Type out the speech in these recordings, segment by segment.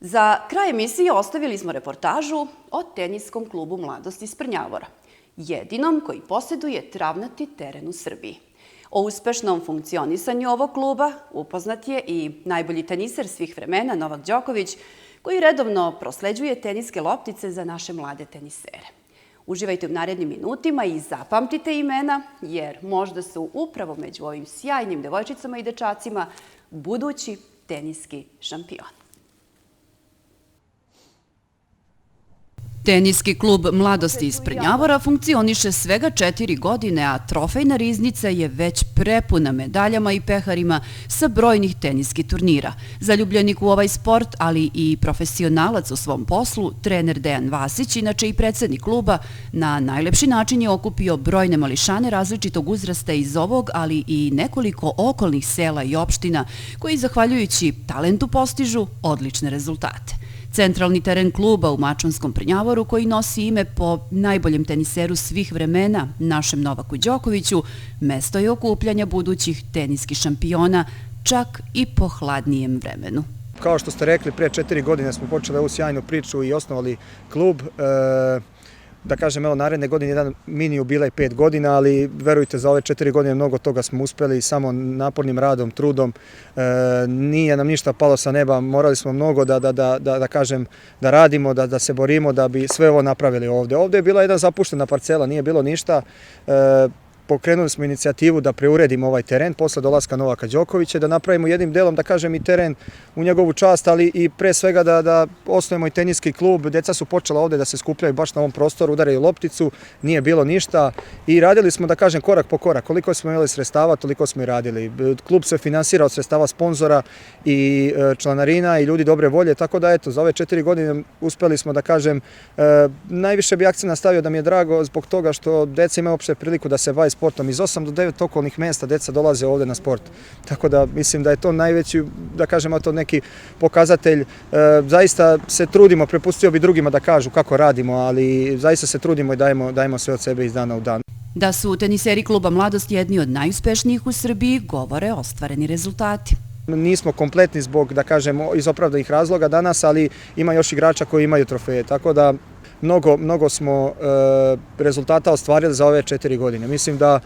Za kraj emisije ostavili smo reportažu o teniskom klubu Mladost iz Prnjavora, jedinom koji posjeduje travnati teren u Srbiji. O uspešnom funkcionisanju ovog kluba upoznat je i najbolji teniser svih vremena Novak Đoković, koji redovno prosleđuje teniske loptice za naše mlade tenisere. Uživajte u narednim minutima i zapamtite imena, jer možda su upravo među ovim sjajnim devojčicama i dečacima budući teniski šampioni. Teniski klub Mladosti iz Prnjavora funkcioniše svega 4 godine, a trofejna riznica je već prepuna medaljama i peharima sa brojnih teniskih turnira. Zaljubljenik u ovaj sport, ali i profesionalac u svom poslu, trener Dejan Vasić, inače i predsjednik kluba, na najlepši način je okupio brojne mališane različitog uzrasta iz ovog, ali i nekoliko okolnih sela i opština, koji zahvaljujući talentu postižu odlične rezultate. Centralni teren kluba u Mačvanskom Prnjavoru, koji nosi ime po najboljem teniseru svih vremena, našem Novaku Đokoviću, mesto je okupljanja budućih teniskih šampiona, čak i po hladnijem vremenu. Kao što ste rekli, pre 4 godine smo počeli ovu sjajnu priču i osnovali klub. Da kažem, evo, naredne godine jedan mini jubilej 5 godina, ali verujte, za ove 4 godine mnogo toga smo uspeli samo napornim radom, trudom. Nije nam ništa palo sa neba, morali smo mnogo da radimo, da se borimo da bi sve ovo napravili ovde. Ovde je bila jedna zapuštena parcela, nije bilo ništa. Pokrenuli smo inicijativu da preuredimo ovaj teren posle dolaska Novaka Đokovića, da napravimo jednim delom, da kažem, i teren u njegovu čast, ali i pre svega da osnovimo i teniski klub. Deca su počela ovde da se skupljaju baš na ovom prostoru, udaraju lopticu, nije bilo ništa i radili smo, da kažem, korak po korak. Koliko smo imali sredstava, toliko smo i radili. Klub se finansira od sredstava sponzora i članarina i ljudi dobre volje, tako da eto, za ove 4 godine uspeli smo, da kažem, najviše bi akcent nastavio da mi je drago zbog toga što deca imaju uopšte priliku da se bave sportom. Iz 8 do 9 okolnih mesta deca dolaze ovde na sport. Tako da mislim da je to najveći, da kažemo, to neki pokazatelj. Zaista se trudimo, prepustio bi drugima da kažu kako radimo, ali zaista se trudimo i dajemo sve od sebe iz dana u dan. Da su teniseri kluba Mladost jedni od najuspešnijih u Srbiji, govore ostvareni rezultati. Nismo kompletni zbog, da kažem, iz opravdanih razloga danas, ali ima još igrača koji imaju trofeje, tako da mnogo smo rezultata ostvarili za ove 4 godine. Mislim da,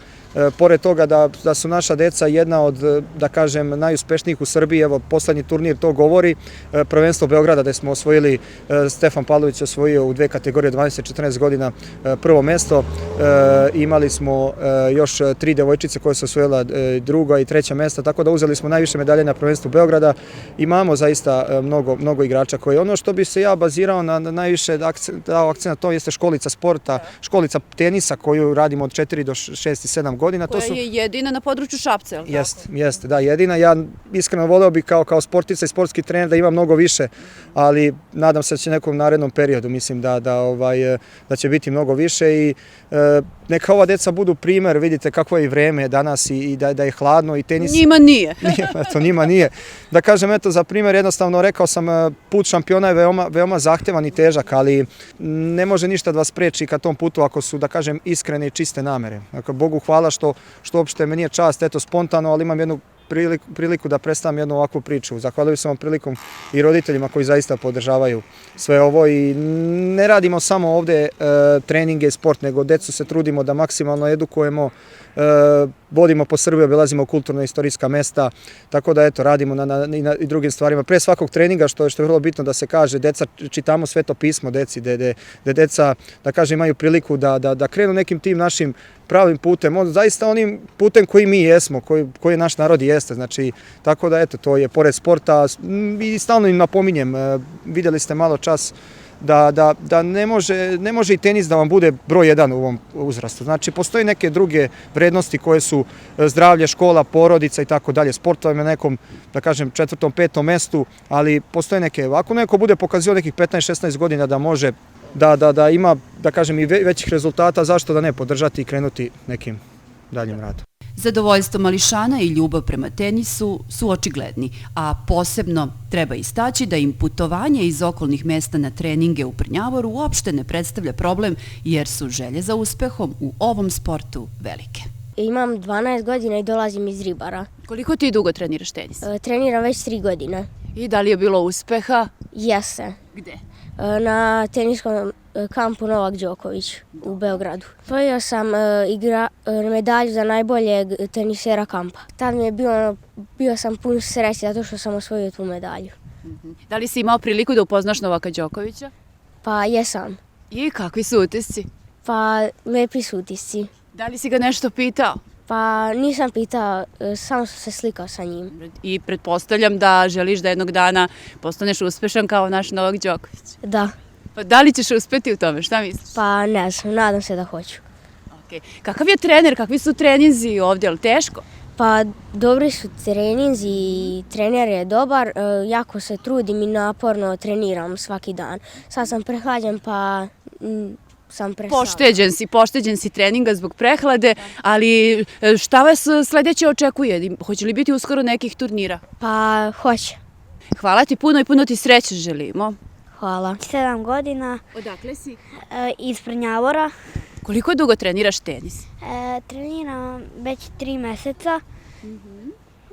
pored toga da su naša deca jedna od, da kažem, najuspešnijih u Srbiji, evo, poslednji turnir to govori, prvenstvo Beograda gde smo osvojili, Stefan Pavlović osvojio u 2 kategorije 12-14 godina prvo mesto, imali smo još 3 devojčice koje su osvojila druga i treća mesta, tako da uzeli smo najviše medalje na prvenstvu Beograda. Imamo zaista mnogo igrača koji, ono što bi se ja bazirao na najviše dao akcent, to jeste školica sporta, školica tenisa koju radimo od 4 do 6 i 7 godina. Koja je jedina na području Šapca, je li tako? Jeste, da, jedina. Ja iskreno voleo bih kao sportica i sportski trener da ima mnogo više, ali nadam se da će nekom narednom periodu, mislim da će biti mnogo više i neka ova deca budu primer, vidite kako je i vreme danas i da je hladno i tenis. Njima nije. Eto, njima nije. Da kažem, eto, za primer, jednostavno rekao sam, put šampiona je veoma zahtevan i težak, ali ne može ništa da vas spreči ka tom putu ako su, da kažem, iskrene i čiste namere. Dakle, Bogu hvala što uopšte me nije čast, eto, spontano, ali imam jednu priliku da predstavim jednu ovakvu priču. Zahvaljujem se ovom prilikom i roditeljima koji zaista podržavaju sve ovo i ne radimo samo ovde treninge i sport, nego decu se trudimo da maksimalno edukujemo, vodimo po Srbiji, obilazimo kulturno-istorijska mesta, tako da eto, radimo na drugim stvarima. Pre svakog treninga, što je vrlo bitno da se kaže, deca, čitamo Sveto pismo deci, gde deca, da kažem, imaju priliku da krenu nekim tim našim pravim putem, zaista onim putem koji mi jesmo, koji naš narod jeste. Znači, tako da eto, to je pored sporta i stalno im napominjem, vidjeli ste malo čas, da ne može i tenis da vam bude broj 1 u ovom uzrastu. Znači, postoji neke druge vrednosti koje su zdravlje, škola, porodica i tako dalje. Sport vam je na nekom, da kažem, 4., 5. mestu, ali postoje neke, ako neko bude pokazio nekih 15-16 godina da može da ima, da kažem, i većih rezultata, zašto da ne podržati i krenuti nekim daljim radom. Zadovoljstvo mališana i ljubav prema tenisu su očigledni, a posebno treba istaći da im putovanje iz okolnih mesta na treninge u Prnjavoru uopšte ne predstavlja problem, jer su želje za uspehom u ovom sportu velike. Imam 12 godina i dolazim iz Ribara. Koliko ti dugo treniraš tenis? Treniram već 3 godine. I da li je bilo uspeha? Jeste. Gde? Na teniskom kampu Novak Đoković u Beogradu. Osvojio sam medalju za najboljeg tenisera kampa. Tad mi je bio sam pun sreće zato što sam osvojio tu medalju. Da li si imao priliku da upoznaš Novaka Đokovića? Pa jesam. I kakvi su utisci? Pa lepi su utisci. Da li si ga nešto pitao? Pa nisam pitao, samo sam se slikao sa njim. I pretpostavljam da želiš da jednog dana postaneš uspešan kao naš Novak Đoković. Da. Pa da li ćeš uspeti u tome? Šta misliš? Pa ne znam, nadam se da hoću. Okay. Kakav je trener? Kakvi su treninzi ovdje? Je li teško? Pa dobri su treninzi i trener je dobar. Jako se trudim i naporno treniram svaki dan. Sad sam prehlađen pa sam prestao. Pošteđen si treninga zbog prehlade, ali šta vas sledeće očekuje? Hoće li biti uskoro nekih turnira? Pa hoće. Hvala ti puno i puno ti sreće želimo. Hvala. 7 godina. Odakle si? Iz Prnjavora. Koliko dugo treniraš tenis? Treniram već 3 meseca.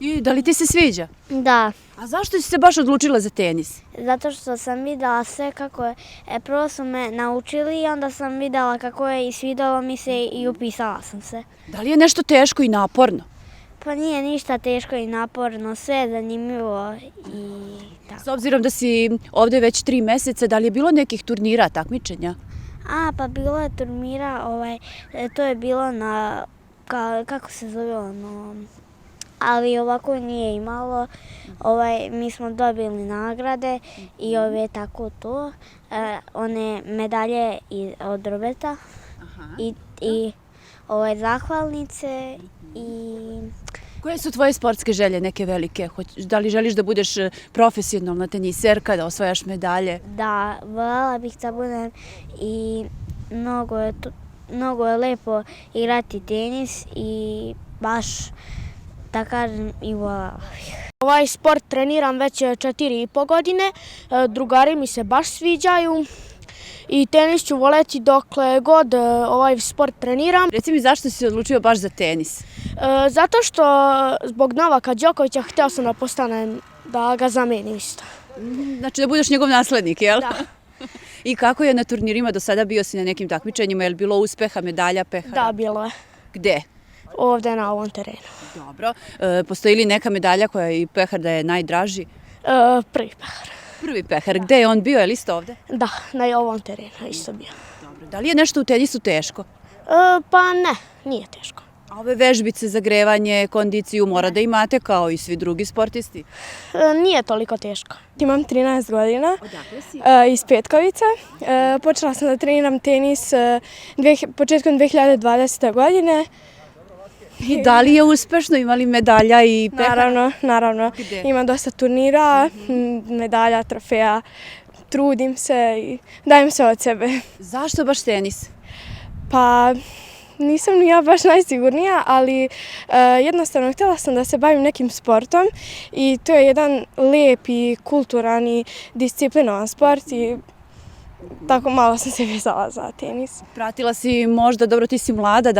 I da li ti se sviđa? Da. A zašto si se baš odlučila za tenis? Zato što sam videla sve kako je. Prvo su me naučili i onda sam videla kako je i svidalo mi se i upisala sam se. Da li je nešto teško i naporno? Pa nije ništa teško i naporno, sve je zanimljivo i tako. S obzirom da si ovdje već 3 meseca, da li je bilo nekih turnira, takmičenja? Pa bilo je turnira, to je bilo na, kako se zove ono, ali ovako nije imalo. Mi smo dobili nagrade i tako to, one medalje od drveta i zahvalnice i... Koje su tvoje sportske želje, neke velike? Da li želiš da budeš profesionalna teniserka, da osvajaš medalje? Da, voljela bih da budem i mnogo je lepo igrati tenis i baš, da kažem, i voljela bih. Ovaj sport treniram već 4,5 godine, drugari mi se baš sviđaju i tenis ću voljeti dokle god ovaj sport treniram. Reci mi zašto si se odlučio baš za tenis? Zato što zbog Novaka Đokovića htio sam da postanem, da ga zamenim isto. Znači da budeš njegov naslednik, jel? Da. I kako je na turnirima do sada, bio si na nekim takmičenjima, je li bilo uspeha, medalja, pehara? Da, bilo je. Gde? Ovdje na ovom terenu. Dobro. Postoji li neka medalja koja je i pehar da je najdraži? Prvi pehar. Prvi pehar. Gde je on bio? Je li isto ovdje? Da, na ovom terenu isto bio. Dobro. Da li je nešto u tenisu teško? Pa ne, nije teško. A ove vežbice, zagrevanje, kondiciju mora da imate kao i svi drugi sportisti? Nije toliko teško. Imam 13 godina. Odakle si? Iz Petkovice. Počela sam da treniram tenis početkom 2020. godine. I da li je uspešno? Imali medalja i pehara? Naravno. Gde? Imam dosta turnira, medalja, trofeja. Trudim se i dajem se od sebe. Zašto baš tenis? Pa nisam ni ja baš najsigurnija, ali jednostavno htjela sam da se bavim nekim sportom i to je jedan lijep i kulturan i disciplinovan sport i tako malo sam se vezala za tenis. Pratila si možda, dobro ti si mlada,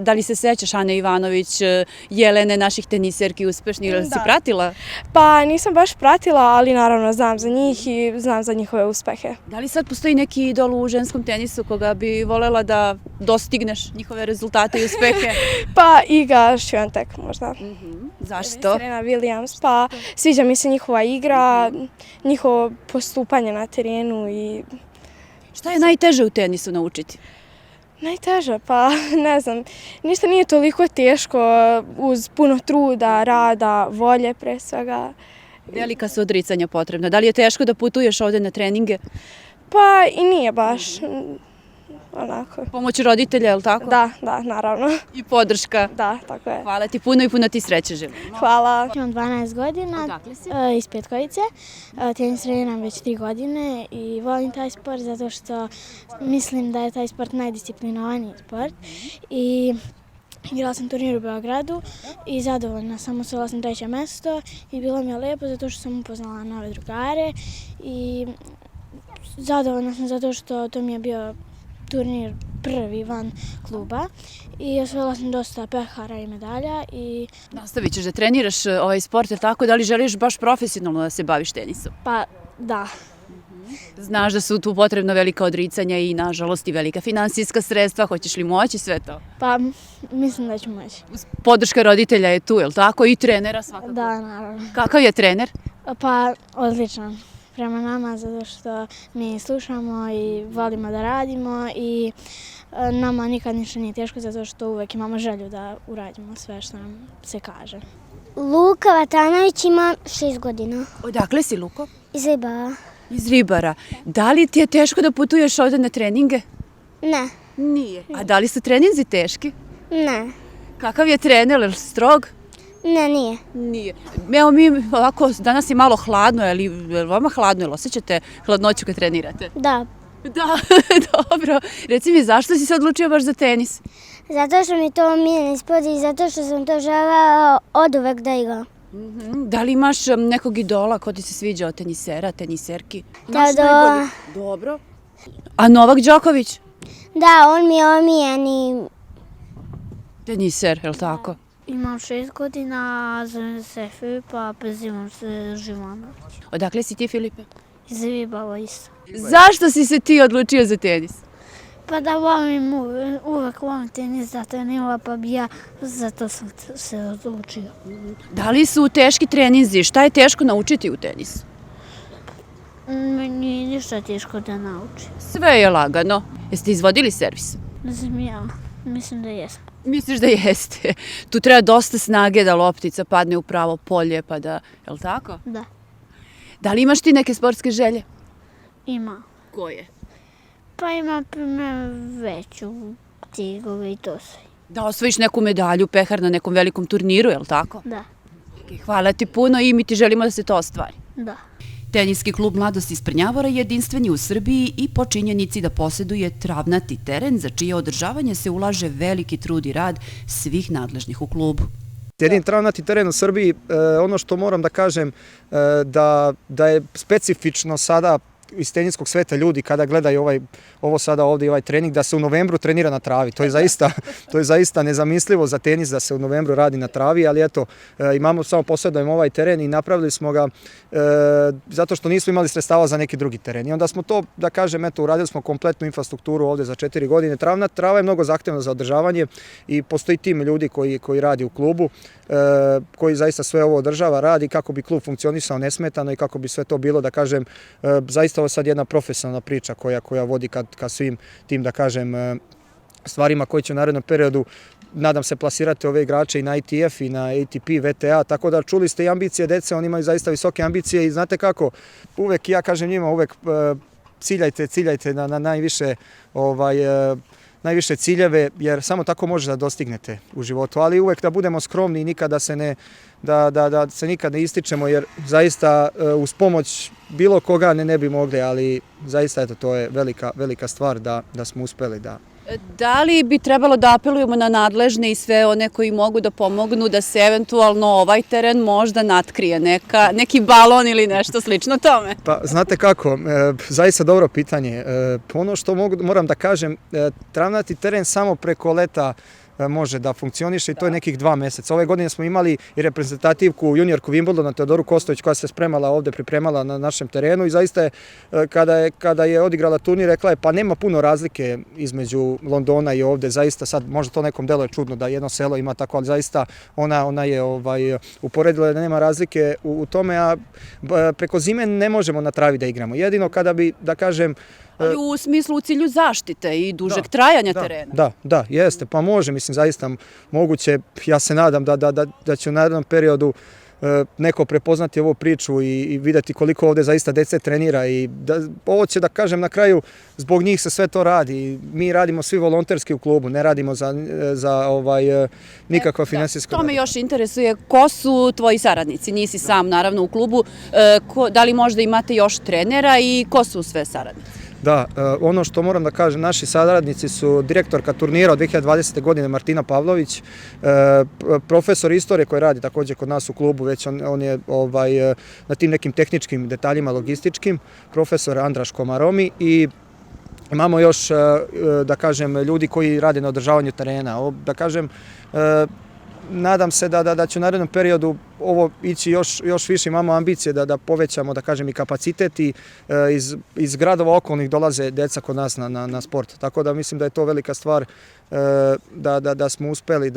da li se sećaš Ane Ivanović, Jelene, naših teniserki uspešnih, ili si pratila? Pa nisam baš pratila, ali naravno znam za njih i znam za njihove uspehe. Da li sad postoji neki idol u ženskom tenisu koga bi voljela da dostigneš njihove rezultate i uspehe? Pa Iga Świątek možda. Zašto? Serena Williams, pa sviđa mi se njihova igra, njihovo postupanje na terenu i... Šta je najteže u tenisu naučiti? Najteže, pa ne znam, ništa nije toliko teško uz puno truda, rada, volje pre svega. Velika su odricanja potrebna. Da li je teško da putuješ ovdje na treninge? Pa i nije baš, onako. Pomoć roditelja, je li tako? Da, naravno. I podrška. Da, tako je. Hvala ti puno i puno ti sreće želimo. Hvala. Imam 12 godina. Odakle si? Iz Petkovice. Tenis treniram već 3 godine i volim taj sport zato što mislim da je taj sport najdisciplinovaniji sport. I igrala sam turnir u Beogradu i zadovoljna sam, osvojila sam 3. mjesto i bilo mi je lijepo zato što sam upoznala nove drugare i zadovoljna sam zato što to mi je bio turnir prvi van kluba i osvojila sam dosta pehara i medalja i Nastavit ćeš da treniraš ovaj sport, jer tako? Da li želiš baš profesionalno da se baviš tenisom? pa da. Znaš da su tu potrebna velika odricanja i nažalost i velika finansijska sredstva. Hoćeš li moći sve to? Pa mislim da ću moći. Podrška roditelja je tu, je li tako? I trenera svakako. Da, naravno. Kakav je trener? Pa odličan prema nama zato što mi slušamo i volimo da radimo i nama nikad ništa nije teško zato što uvek imamo želju da uradimo sve što nam se kaže. Luka Vatanović ima 6 godina. Odakle si, Luko? Iz Ribara. Iz Ribara. Da li ti je teško da putuješ ovde na treninge? Ne, Nije. A da li su treninzi teški? ne, Kakav je trener, je li strog? ne, nije. Nije. Evo mi ovako, danas je malo hladno, je li vama hladno, jel osjećate hladnoću kad trenirate? Da, Da, dobro. Reci mi, zašto si se odlučio baš za tenis? zato što mi to omiljeni sport i zato što sam to želeo oduvek da igram. Da li imaš nekog idola ko ti se sviđa od tenisera, teniserki? Teodora. Dobro. A Novak Đoković? Da, on mi je omiljeni. Teniser, je li tako? Imam 6 godina, zovem se Filipa, prezivam se Živanović. Odakle si ti, Filipe? Iz Ribala isto. Zašto si se ti odlučio za tenis? Pa da volim, uvek volim tenis da trenira, pa bi ja zato sam se odlučio. Da li su teški treninzi? Šta je teško naučiti u tenisu? Meni nije ništa teško da naučim. Sve je lagano. Jeste izvodili servis? Mislim da jesam. Misliš da jeste? Tu treba dosta snage da loptica padne u pravo polje, pa da... Je li tako? Da, Da li imaš ti neke sportske želje? ima. Koje? Pa ima primjer veću tigove i to sve. Da osvojiš neku medalju, pehar na nekom velikom turniru, je li tako? Da, Hvala ti puno i mi ti želimo da se to ostvari. da. Teniski klub Mladost iz Prnjavora je jedinstven u Srbiji i po činjenici da posjeduje travnati teren za čije održavanje se ulaže veliki trud i rad svih nadležnih u klubu. Jedin travnati teren u Srbiji, ono što moram da kažem, da je specifično sada iz teniskog sveta ljudi kada gledaju ovo sada ovdje i ovaj trening, da se u novembru trenira na travi. To je zaista nezamislivo za tenis da se u novembru radi na travi, ali eto, imamo samo posjedujemo ovaj teren i napravili smo ga zato što nismo imali sredstava za neki drugi teren. I onda smo to, da kažem, eto, uradili smo kompletnu infrastrukturu ovdje za 4 godine. Trava je mnogo zahtevna za održavanje i postoji tim ljudi koji radi u klubu, koji zaista sve ovo održava, radi kako bi klub funkcionisao nesmetano i kako bi sve to bilo, da kažem, zaista ovo je sad jedna profesionalna priča koja vodi ka svim tim, da kažem, stvarima koje će u narednom periodu, nadam se, plasirati ove igrače i na ITF i na ATP, VTA, tako da čuli ste i ambicije dece, oni imaju zaista visoke ambicije i znate kako, uvek, ja kažem njima, uvek ciljajte na najviše ciljeve, jer samo tako možete da dostignete u životu, ali uvek da budemo skromni i nikada da se nikad ne ističemo, jer zaista uz pomoć bilo koga ne bi mogli, ali zaista eto, to je velika stvar da smo uspeli da... Da li bi trebalo da apelujemo na nadležne i sve one koji mogu da pomognu da se eventualno ovaj teren možda natkrije, neki balon ili nešto slično tome? Pa znate kako, zaista dobro pitanje. Ono što moram da kažem, travnati teren samo preko leta može da funkcioniše i to je nekih 2 meseca. Ove godine smo imali i reprezentativku juniorku Wimbledona, Teodoru Kostović, koja se spremala ovde, pripremala na našem terenu i zaista je, kada je odigrala turnir, rekla je pa nema puno razlike između Londona i ovde, zaista sad možda to nekom deluje čudno da jedno selo ima tako, ali zaista ona je uporedila da nema razlike u tome, a preko zime ne možemo na travi da igramo. Jedino kada bi, da kažem, ali u smislu u cilju zaštite i dužeg trajanja terena. Da, jeste, pa može, mislim, zaista moguće, ja se nadam da će u narednom periodu neko prepoznati ovu priču i vidjeti koliko ovdje zaista dece trenira i ovo će, da kažem, na kraju zbog njih se sve to radi. Mi radimo svi volonterski u klubu, ne radimo za nikakva finansijska... To me još interesuje, ko su tvoji saradnici? Nisi sam, naravno, u klubu. Da li možda imate još trenera i ko su sve saradnici? Da, ono što moram da kažem, naši saradnici su direktorka turnira od 2020. godine Martina Pavlović, profesor istorije koji radi također kod nas u klubu, već on je na tim nekim tehničkim detaljima logističkim, profesor Andraš Komaromi i imamo još, da kažem, ljudi koji rade na održavanju terena. Da kažem, nadam se da će u narednom periodu ovo ići još više, imamo ambicije da povećamo, da kažem, i kapacitet i iz gradova okolnih dolaze deca kod nas na sport. Tako da mislim da je to velika stvar da smo uspeli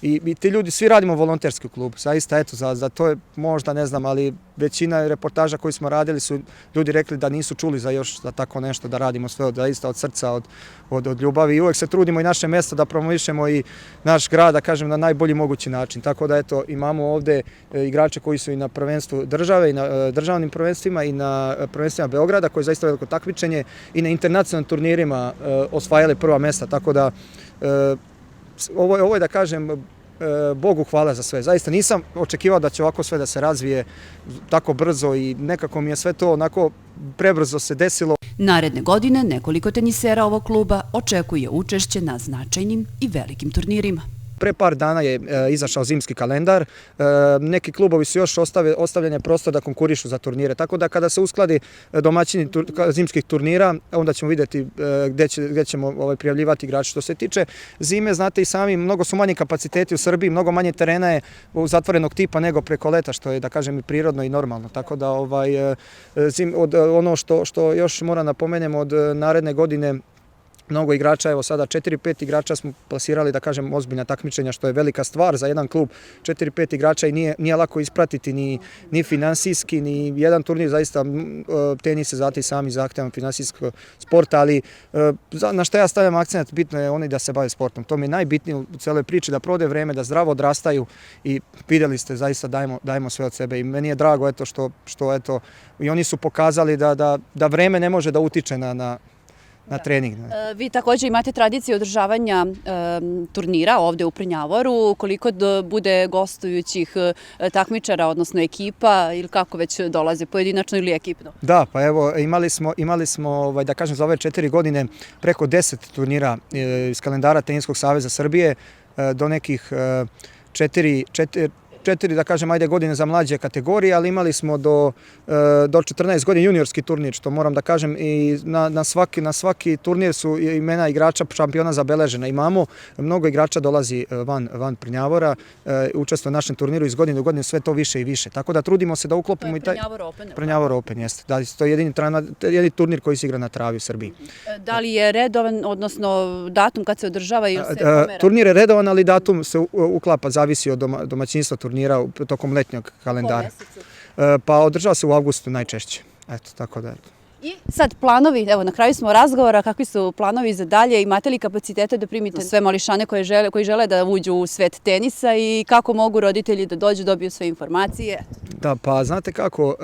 i ti ljudi, svi radimo volonterski klub, zaista eto, za to je možda, ne znam, ali većina reportaža koji smo radili su ljudi rekli da nisu čuli za tako nešto, da radimo sve zaista od srca, od ljubavi i uvek se trudimo i naše mjesto da promovišemo i naš grad, da kažem, na najbolji mogući način. Tako da eto, imamo ovde igrače koji su i na prvenstvu države i na državnim prvenstvima i na prvenstvima Beograda, koje je zaista veliko takmičenje, i na internacionalnim turnirima osvajali prva mjesta, tako da ovo je, da kažem, Bogu hvala za sve. Zaista nisam očekivao da će ovako sve da se razvije tako brzo i nekako mi je sve to onako prebrzo se desilo. Naredne godine nekoliko tenisera ovog kluba očekuje učešće na značajnim i velikim turnirima. Pre par dana je izašao zimski kalendar, neki klubovi su još ostavljene prostor da konkurišu za turnire, tako da kada se uskladi domaćini zimskih turnira, onda ćemo vidjeti gdje ćemo prijavljivati igrače. Što se tiče zime, znate i sami, mnogo su manji kapaciteti u Srbiji, mnogo manje terena je zatvorenog tipa nego preko leta, što je, da kažem, i prirodno i normalno. Tako da ono što još moram napomenem, od naredne godine mnogo igrača, evo sada 4-5 igrača smo plasirali, da kažem, ozbiljna takmičenja, što je velika stvar za jedan klub. 4-5 igrača i nije lako ispratiti ni finansijski, ni jedan turnir, zaista tenis je znate i sami zahtevan finansijski sport, ali na što ja stavljam akcent, bitno je oni da se bave sportom. To mi je najbitnije u celoj priči, da provode vreme, da zdravo odrastaju i vidjeli ste, zaista dajemo sve od sebe i meni je drago što eto, i oni su pokazali da vreme ne može da utiče na trening. Vi također imate tradiciju održavanja turnira ovdje u Prnjavoru. Koliko bude gostujućih takmičara, odnosno ekipa, ili kako već dolaze, pojedinačno ili ekipno? Da, pa evo, imali smo, da kažem, za ove 4 godine preko 10 turnira iz kalendara Teniskog saveza Srbije do nekih 4, da kažem, godine za mlađe kategorije, ali imali smo do 14 godina juniorski turnir, što moram da kažem, i na svaki turnir su imena igrača šampiona zabeležena. Imamo, mnogo igrača dolazi van Prnjavora, učestvuje u našem turniru iz godine u godinu, sve to više i više. Tako da trudimo se da uklopimo i taj... Prnjavor Open. Prnjavor Open, jeste. Da, to je jedini turnir koji se igra na travi u Srbiji. Da li je redovan, odnosno datum kad se održava ili se pomera? Turnir je redovan, ali datum se uklapa, zavisi od domaćinstva turnira tokom letnjeg kalendara. Pa održava se u avgustu najčešće. Eto, tako da eto. I sad planovi, evo na kraju smo razgovora, kakvi su planovi za dalje, imate li kapacitete da primite sve mališane koji žele da uđu u svet tenisa i kako mogu roditelji da dođu, dobiju sve informacije? Da, pa znate kako,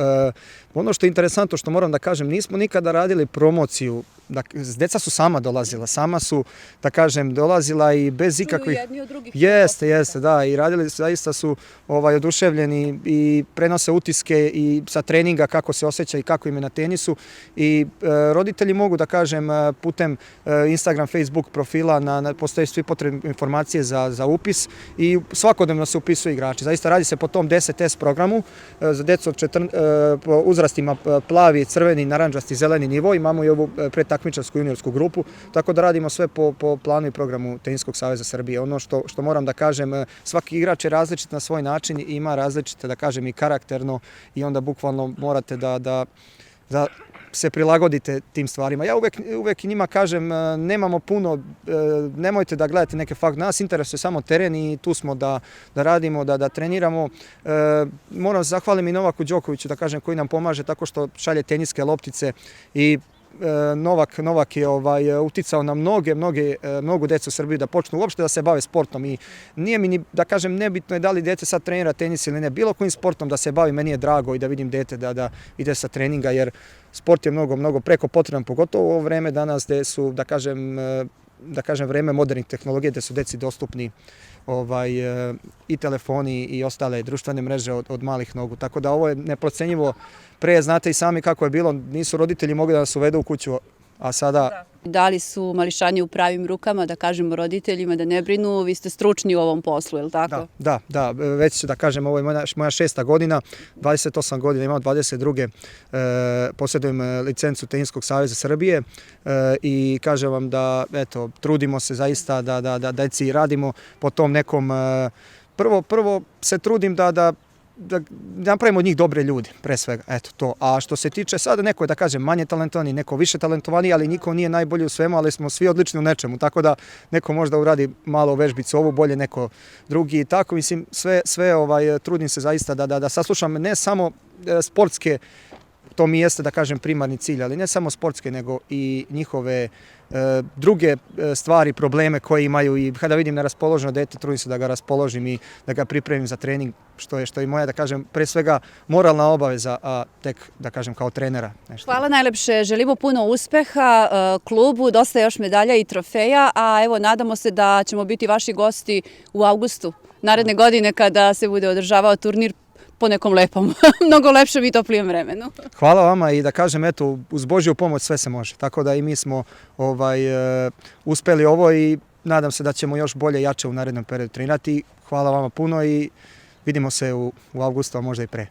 ono što je interesantno, što moram da kažem, nismo nikada radili promociju, deca su sama dolazila, sama su, da kažem, dolazila i bez ikakvih... Jedni od drugih. Jeste, da, i radili, zaista su oduševljeni i prenose utiske i sa treninga kako se osjeća i kako im je na tenisu i roditelji mogu, da kažem, putem Instagram, Facebook profila, postoje svi potrebne informacije za upis i svakodnevno se upisuju igrači. Zaista radi se po tom 10S programu za decu po uzrastima plavi, crveni, narandžasti, zeleni nivo. Imamo i ovu predtakmičarsku juniorsku grupu, tako da radimo sve po planu i programu Teniskog saveza Srbije. Ono što moram da kažem, svaki igrač je različit na svoj način i ima različite, da kažem, i karakterno i onda bukvalno morate da se prilagodite tim stvarima. Ja uvek njima kažem, nemamo puno, nemojte da gledate neke fakte. Nas interesuje samo teren i tu smo da radimo, da treniramo. Moram se zahvalim i Novaku Đokoviću, da kažem, koji nam pomaže tako što šalje teniske loptice i Novak je uticao na mnogu decu u Srbiji da počnu uopšte da se bave sportom i nije mi, da kažem, nebitno je da li dete sad trenira tenis ili ne, bilo kojim sportom da se bavi, meni je drago i da vidim dete da ide sa treninga, jer sport je mnogo preko potreban, pogotovo u ovo vreme danas gde su, da kažem, vreme modernih tehnologija, gde su deci dostupni i telefoni i ostale društvene mreže od malih nogu. Tako da ovo je neprocenjivo. Pre znate i sami kako je bilo, nisu roditelji mogli da nas uvedu u kuću, a sada Da li su mališani u pravim rukama, da kažemo roditeljima, da ne brinu, vi ste stručni u ovom poslu, je li tako? Da, već da kažem, ovo je moja 6. godina, 28 godina, imam 22. Posjedujem licencu Teniskog saveza Srbije i kažem vam da, eto, trudimo se zaista da deci radimo po tom nekom, prvo se trudim da napravimo od njih dobre ljudi, pre svega, eto to. A što se tiče sada, neko je, da kažem, manje talentovani, neko više talentovani, ali niko nije najbolji u svemu, ali smo svi odlični u nečemu, tako da neko možda uradi malo vežbicu ovu, bolje neko drugi i tako, mislim, sve trudim se zaista da saslušam ne samo sportske, to mi jeste, da kažem, primarni cilj, ali ne samo sportske, nego i njihove druge stvari, probleme koje imaju i kada vidim neraspoloženo dete, trudim se da ga raspoložim i da ga pripremim za trening, što je moja, da kažem, pre svega moralna obaveza, a tek, da kažem, kao trenera. Hvala najlepše, želimo puno uspeha klubu, dosta još medalja i trofeja, a evo, nadamo se da ćemo biti vaši gosti u avgustu naredne godine kada se bude održavao turnir po nekom lepom, mnogo lepšem i toplijem vremenu. Hvala vama i da kažem, eto, uz Božju pomoć sve se može. Tako da i mi smo uspeli ovo i nadam se da ćemo još bolje i jače u narednom periodu trenirati. Hvala vama puno i vidimo se u avgustu, a možda i pre.